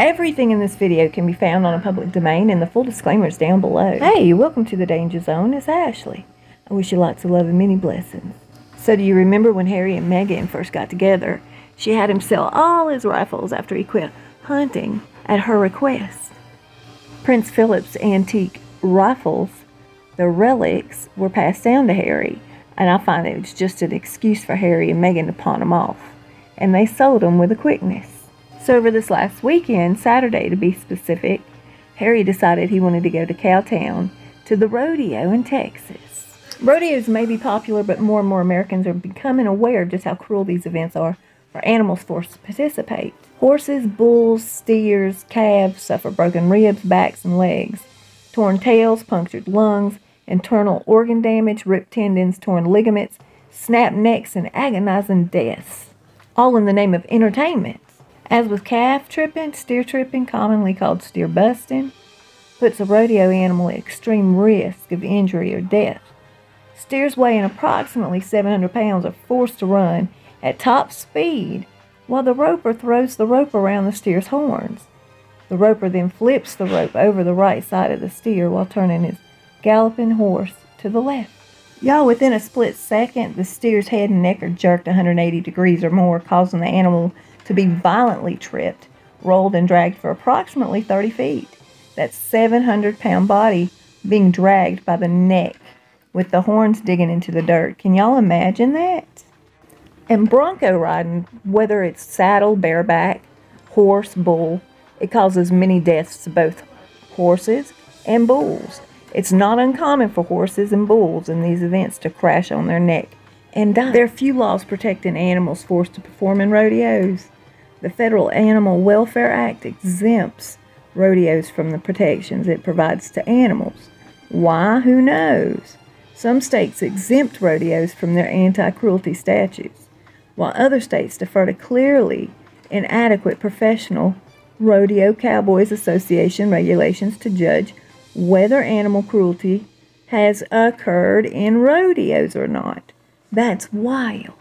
Everything in this video can be found on a public domain, and the full disclaimer is down below. Hey, welcome to the Danger Zone. It's Ashley. I wish you lots of love and many blessings. So do you remember when Harry and Meghan first got together? She had him sell all his rifles after he quit hunting at her request. Prince Philip's antique rifles, the relics, were passed down to Harry, and I find it was just an excuse for Harry and Meghan to pawn them off. And they sold them with a quickness. So over this last weekend, Saturday to be specific, Harry decided he wanted to go to Cowtown to the rodeo in Texas. Rodeos may be popular, but more and more Americans are becoming aware of just how cruel these events are for animals forced to participate. Horses, bulls, steers, calves suffer broken ribs, backs, and legs, torn tails, punctured lungs, internal organ damage, ripped tendons, torn ligaments, snapped necks, and agonizing deaths, all in the name of entertainment. As with calf tripping, steer tripping, commonly called steer busting, puts a rodeo animal at extreme risk of injury or death. Steers weighing approximately 700 pounds are forced to run at top speed while the roper throws the rope around the steer's horns. The roper then flips the rope over the right side of the steer while turning his galloping horse to the left. Y'all, within a split second, the steer's head and neck are jerked 180 degrees or more, causing the animal to be violently tripped, rolled, and dragged for approximately 30 feet. That 700-pound body being dragged by the neck with the horns digging into the dirt. Can y'all imagine that? And bronco riding, whether it's saddle, bareback, horse, bull, it causes many deaths to both horses and bulls. It's not uncommon for horses and bulls in these events to crash on their neck and die. There are few laws protecting animals forced to perform in rodeos. The Federal Animal Welfare Act exempts rodeos from the protections it provides to animals. Why? Who knows? Some states exempt rodeos from their anti-cruelty statutes, while other states defer to clearly inadequate professional Rodeo Cowboys Association regulations to judge whether animal cruelty has occurred in rodeos or not. That's wild.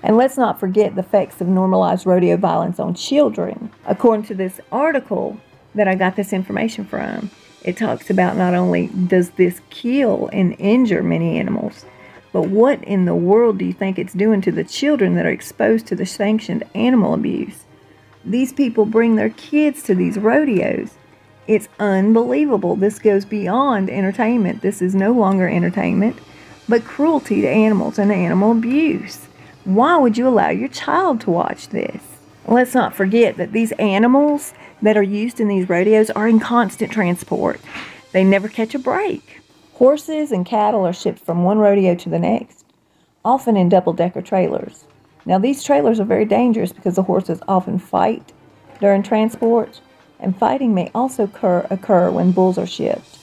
And let's not forget the effects of normalized rodeo violence on children. According to this article that I got this information from, it talks about not only does this kill and injure many animals, but what in the world do you think it's doing to the children that are exposed to the sanctioned animal abuse? These people bring their kids to these rodeos. It's unbelievable. This goes beyond entertainment. This is no longer entertainment, but cruelty to animals and animal abuse. Why would you allow your child to watch this? Let's not forget that these animals that are used in these rodeos are in constant transport. They never catch a break. Horses and cattle are shipped from one rodeo to the next, often in double-decker trailers. Now, these trailers are very dangerous because the horses often fight during transport, and fighting may also occur when bulls are shipped.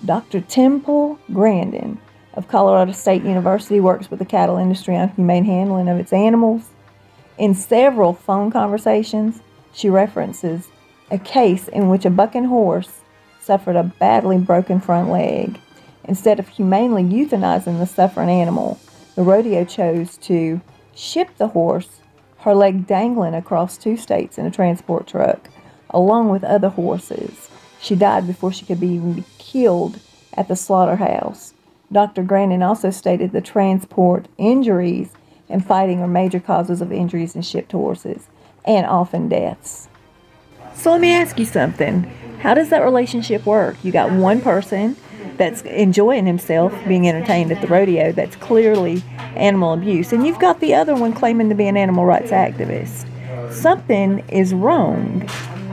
Dr. Temple Grandin of Colorado State University works with the cattle industry on humane handling of its animals. In several phone conversations, she references a case in which a bucking horse suffered a badly broken front leg. Instead of humanely euthanizing the suffering animal, the rodeo chose to ship the horse, her leg dangling across 2 states in a transport truck, along with other horses. She died before she could even be killed at the slaughterhouse. Dr. Grandin also stated the transport injuries and fighting are major causes of injuries in shipped horses, and often deaths. So let me ask you something. How does that relationship work? You got one person that's enjoying himself being entertained at the rodeo that's clearly animal abuse, and you've got the other one claiming to be an animal rights activist. Something is wrong.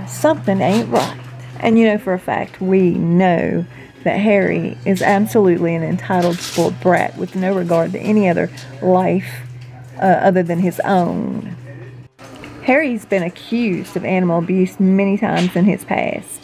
Something ain't right. And you know for a fact, we know that Harry is absolutely an entitled, spoiled brat with no regard to any other life other than his own. Harry's been accused of animal abuse many times in his past.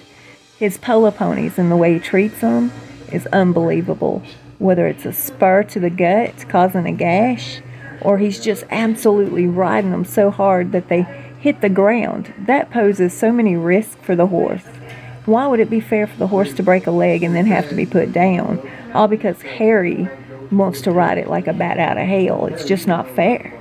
His polo ponies and the way he treats them is unbelievable. Whether it's a spur to the gut causing a gash, or he's just absolutely riding them so hard that they hit the ground. That poses so many risks for the horse. Why would it be fair for the horse to break a leg and then have to be put down? All because Harry wants to ride it like a bat out of hell. It's just not fair.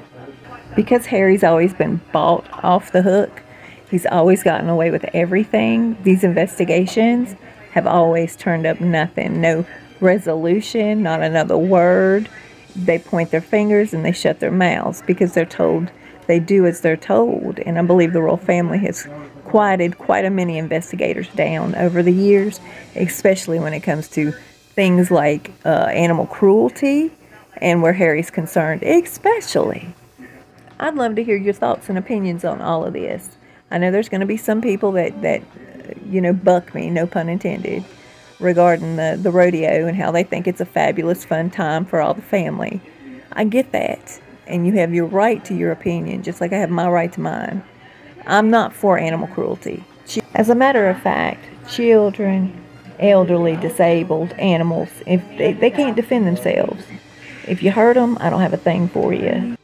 Because Harry's always been bought off the hook, He's always gotten away with everything. These investigations have always turned up nothing. No resolution, not another word. They point their fingers and they shut their mouths because they're told they do as they're told. And I believe the royal family has quieted quite a many investigators down over the years, especially when it comes to things like animal cruelty and where Harry's concerned, especially. I'd love to hear your thoughts and opinions on all of this. I know there's going to be some people that buck me, no pun intended, regarding the rodeo and how they think it's a fabulous, fun time for all the family. I get that, and you have your right to your opinion, just like I have my right to mine. I'm not for animal cruelty. As a matter of fact, children, elderly, disabled, animals, if they can't defend themselves, if you hurt them, I don't have a thing for you.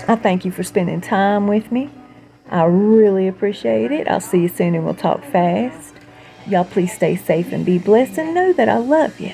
I thank you for spending time with me. I really appreciate it. I'll see you soon and we'll talk fast. Y'all please stay safe and be blessed and know that I love you.